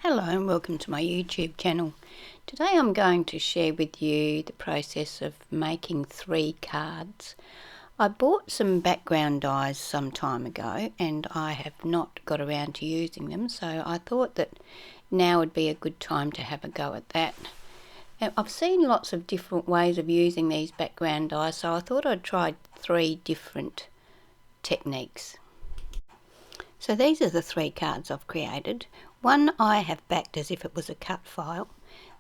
Hello and welcome to my YouTube channel. Today I'm going to share with you the process of making 3 cards. I bought some background dies some time ago and I have not got around to using them, so I thought that now would be a good time to have a go at that. I've seen lots of different ways of using these background dies, so I thought I'd try 3 different techniques. So these are the 3 cards I've created. One I have backed as if it was a cut file,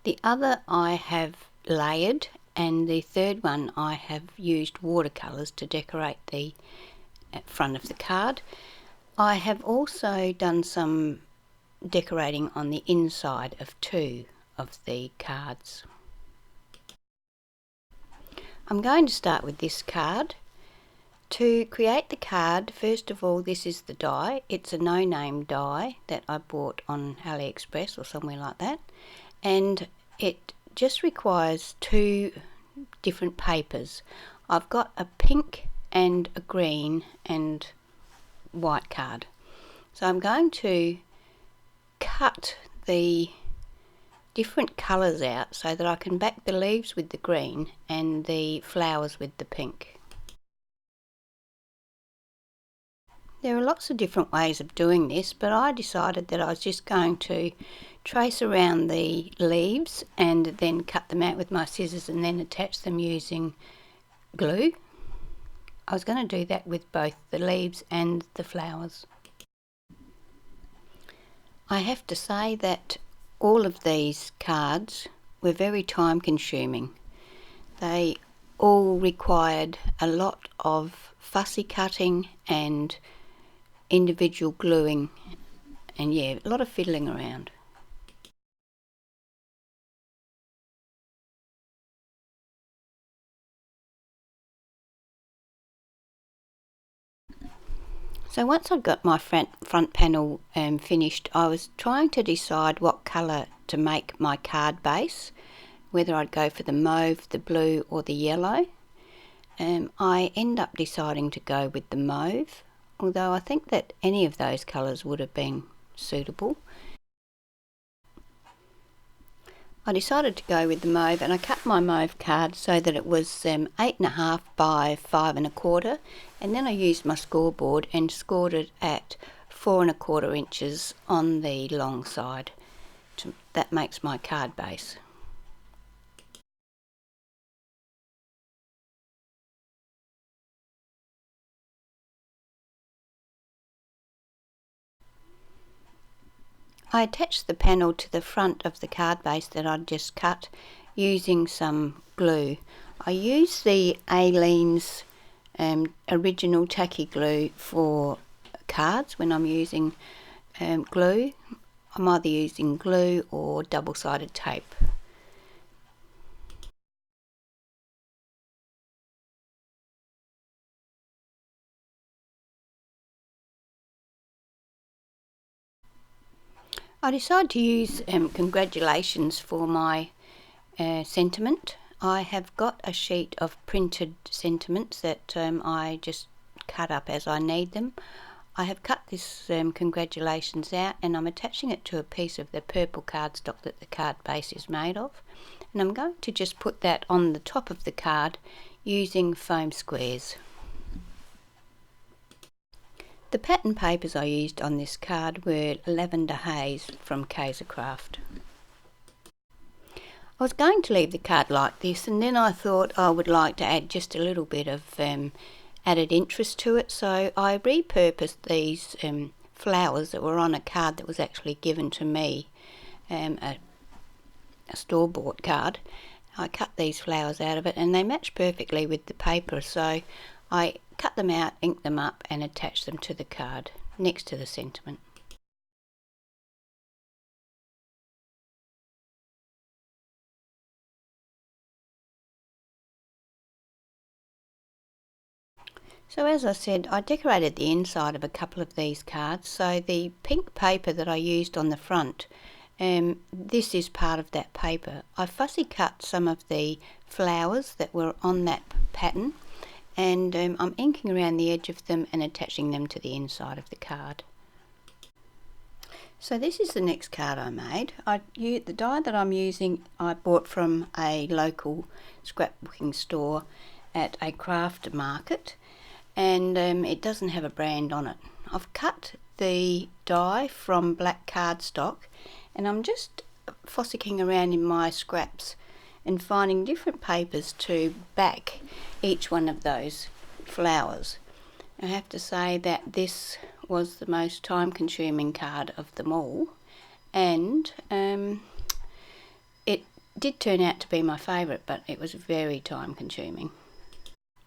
the other I have layered, and the third one I have used watercolours to decorate the front of the card. I have also done some decorating on the inside of 2 of the cards. I'm going to start with this card. To create the card, first of all, this is the die. It's a no-name die that I bought on AliExpress or somewhere like that, and it just requires 2 different papers. I've got a pink and a green and white card. So I'm going to cut the different colours out so that I can back the leaves with the green and the flowers with the pink. There are lots of different ways of doing this, but I decided that I was just going to trace around the leaves and then cut them out with my scissors and then attach them using glue. I was going to do that with both the leaves and the flowers. I have to say that all of these cards were very time consuming. They all required a lot of fussy cutting and individual gluing, and yeah, a lot of fiddling around. So once I'd got my front panel finished, I was trying to decide what colour to make my card base, whether I'd go for the mauve, the blue or the yellow. I end up deciding to go with the mauve, although I think that any of those colours would have been suitable. I decided to go with the mauve, and I cut my mauve card so that it was 8.5 by 5 1/4, and then I used my scoreboard and scored it at 4 1/4 inches on the long side. That makes my card base. I attached the panel to the front of the card base that I'd just cut using some glue. I use the Aleene's original tacky glue for cards when I'm using glue. I'm either using glue or double-sided tape. I decided to use congratulations for my sentiment. I have got a sheet of printed sentiments that I just cut up as I need them. I have cut this congratulations out, and I'm attaching it to a piece of the purple cardstock that the card base is made of, and I'm going to just put that on the top of the card using foam squares. The pattern papers I used on this card were Lavender Haze from Kaisercraft. I was going to leave the card like this, and then I thought I would like to add just a little bit of added interest to it, so I repurposed these flowers that were on a card that was actually given to me, a store-bought card. I cut these flowers out of it and they match perfectly with the paper, so I cut them out, inked them up and attached them to the card next to the sentiment. So as I said, I decorated the inside of a couple of these cards. So the pink paper that I used on the front, this is part of that paper. I fussy cut some of the flowers that were on that pattern, and I'm inking around the edge of them and attaching them to the inside of the card. So this is the next card I made. The die that I'm using I bought from a local scrapbooking store at a craft market, and it doesn't have a brand on it. I've cut the die from black cardstock, and I'm just fossicking around in my scraps and finding different papers to back each one of those flowers. I have to say that this was the most time-consuming card of them all, and it did turn out to be my favourite, but it was very time-consuming.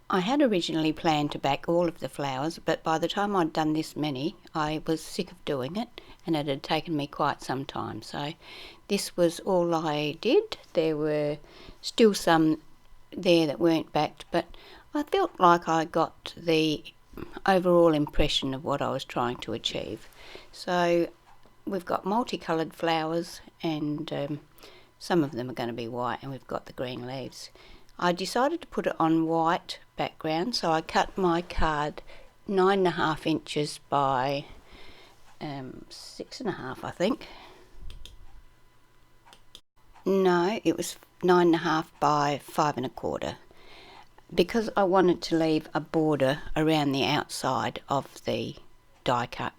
I had originally planned to back all of the flowers, but by the time I'd done this many, I was sick of doing it, and it had taken me quite some time. So this was all I did. There were still some there that weren't backed, but I felt like I got the overall impression of what I was trying to achieve. So we've got multicoloured flowers, and some of them are going to be white, and we've got the green leaves. I decided to put it on white background, so I cut my card 9.5 inches by 6.5, I think. No, it was 9.5 by 5.25, because I wanted to leave a border around the outside of the die cut.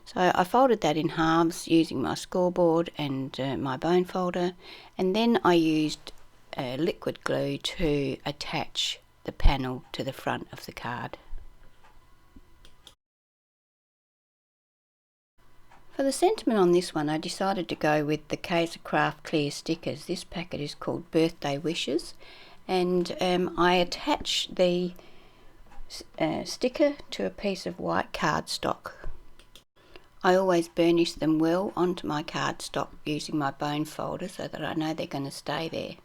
So I folded that in halves using my scoreboard and my bone folder, and then I used liquid glue to attach the panel to the front of the card. For the sentiment on this one, I decided to go with the Kaiser Craft clear stickers. This packet is called Birthday Wishes, and I attach the sticker to a piece of white cardstock. I always burnish them well onto my cardstock using my bone folder so that I know they're going to stay there.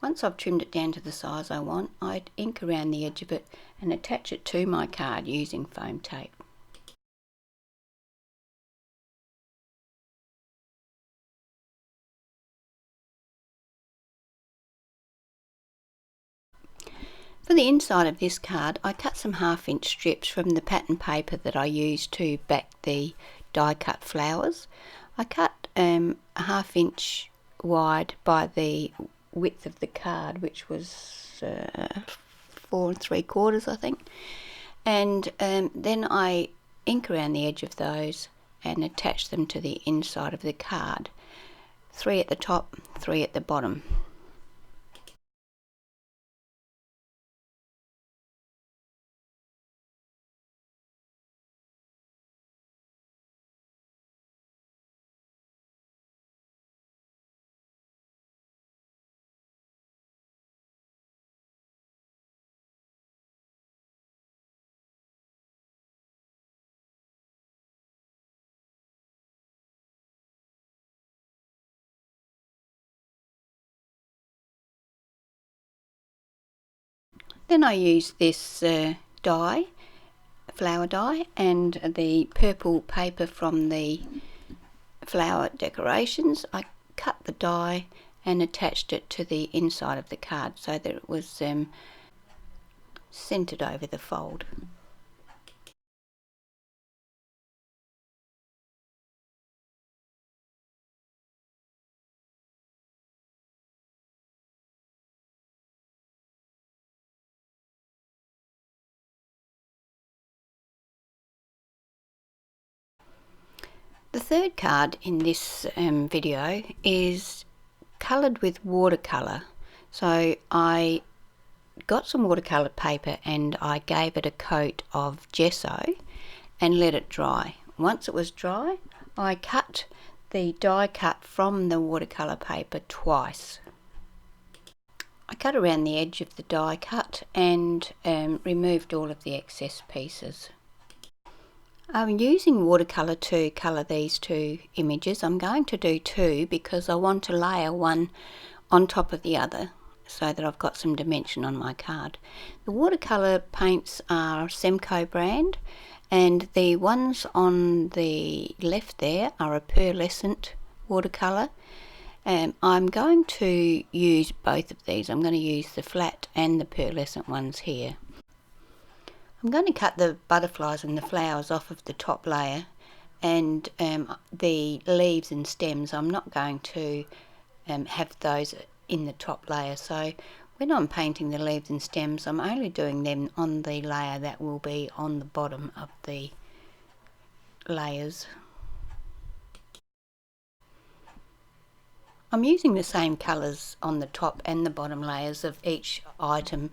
Once I've trimmed it down to the size I want, I'd ink around the edge of it and attach it to my card using foam tape. For the inside of this card, I cut some 1/2 inch strips from the pattern paper that I used to back the die cut flowers. I cut a 1/2 inch wide by the width of the card, which was 4 3/4, I think, and then I ink around the edge of those and attach them to the inside of the card. 3 at the top, 3 at the bottom. Then I use this flower die, and the purple paper from the flower decorations. I cut the die and attached it to the inside of the card so that it was centered over the fold. The third card in this video is coloured with watercolour. So I got some watercolour paper and I gave it a coat of gesso and let it dry. Once it was dry, I cut the die cut from the watercolour paper twice. I cut around the edge of the die cut and removed all of the excess pieces. I'm using watercolour to colour these two images. I'm going to do two because I want to layer one on top of the other so that I've got some dimension on my card. The watercolour paints are Semco brand, and the ones on the left there are a pearlescent watercolour. I'm going to use both of these. I'm going to use the flat and the pearlescent ones here. I'm going to cut the butterflies and the flowers off of the top layer and the leaves and stems, I'm not going to have those in the top layer. So when I'm painting the leaves and stems, I'm only doing them on the layer that will be on the bottom of the layers. I'm using the same colours on the top and the bottom layers of each item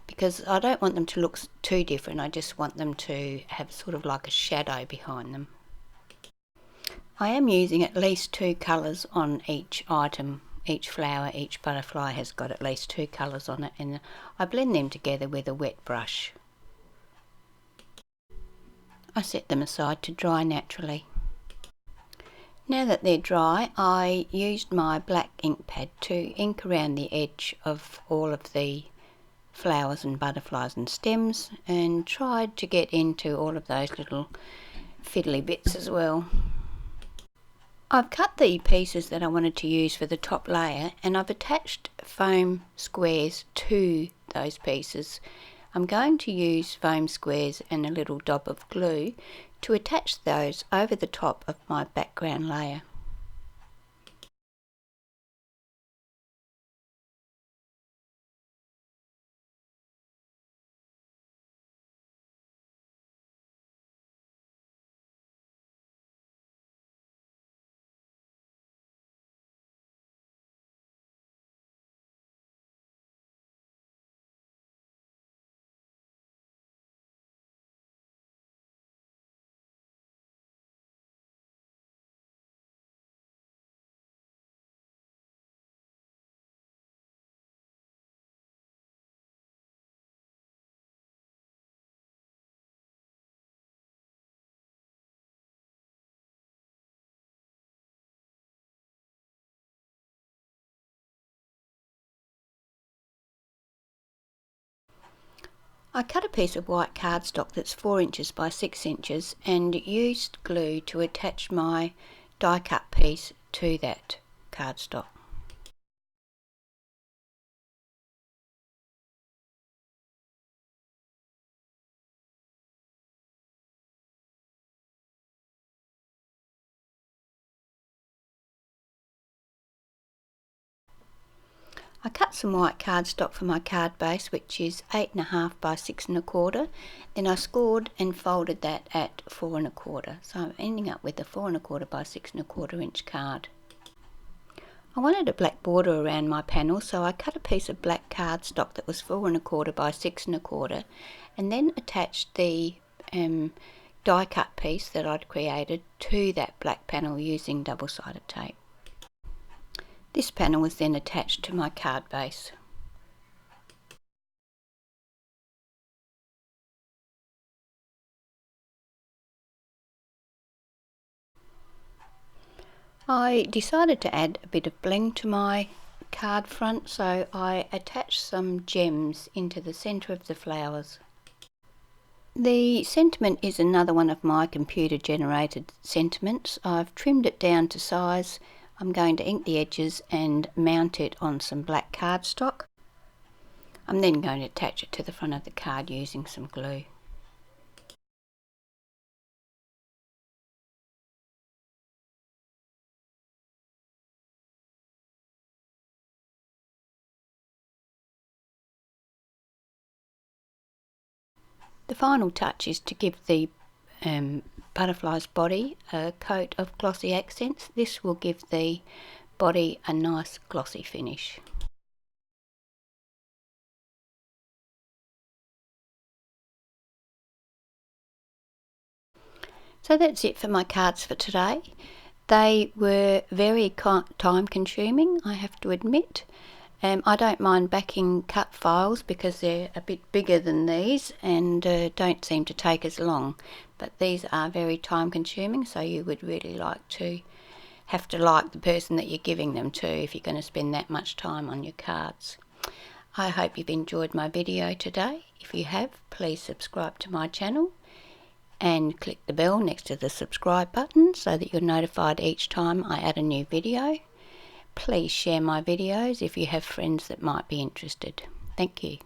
because I don't want them to look too different. I just want them to have sort of like a shadow behind them. I am using at least 2 colours on each item. Each flower, each butterfly has got at least 2 colours on it, and I blend them together with a wet brush. I set them aside to dry naturally. Now that they're dry, I used my black ink pad to ink around the edge of all of the flowers and butterflies and stems, and tried to get into all of those little fiddly bits as well. I've cut the pieces that I wanted to use for the top layer, and I've attached foam squares to those pieces. I'm going to use foam squares and a little dab of glue to attach those over the top of my background layer. I cut a piece of white cardstock that's 4 inches by 6 inches and used glue to attach my die cut piece to that cardstock. I cut some white cardstock for my card base, which is 8.5 by 6 1/4. Then I scored and folded that at 4 1/4. So I'm ending up with a 4 1/4 by 6 1/4 inch card. I wanted a black border around my panel, so I cut a piece of black cardstock that was 4 1/4 by 6 1/4, and then attached the die cut piece that I'd created to that black panel using double-sided tape. This panel was then attached to my card base. I decided to add a bit of bling to my card front, so I attached some gems into the centre of the flowers. The sentiment is another one of my computer generated sentiments. I've trimmed it down to size. I'm going to ink the edges and mount it on some black cardstock. I'm then going to attach it to the front of the card using some glue. The final touch is to give the butterfly's body a coat of glossy accents. This will give the body a nice glossy finish. So that's it for my cards for today. They were very time consuming, I have to admit. I don't mind backing cut files because they're a bit bigger than these and don't seem to take as long. But these are very time consuming, so you would really have to like the person that you're giving them to if you're going to spend that much time on your cards. I hope you've enjoyed my video today. If you have, please subscribe to my channel and click the bell next to the subscribe button so that you're notified each time I add a new video. Please share my videos if you have friends that might be interested. Thank you.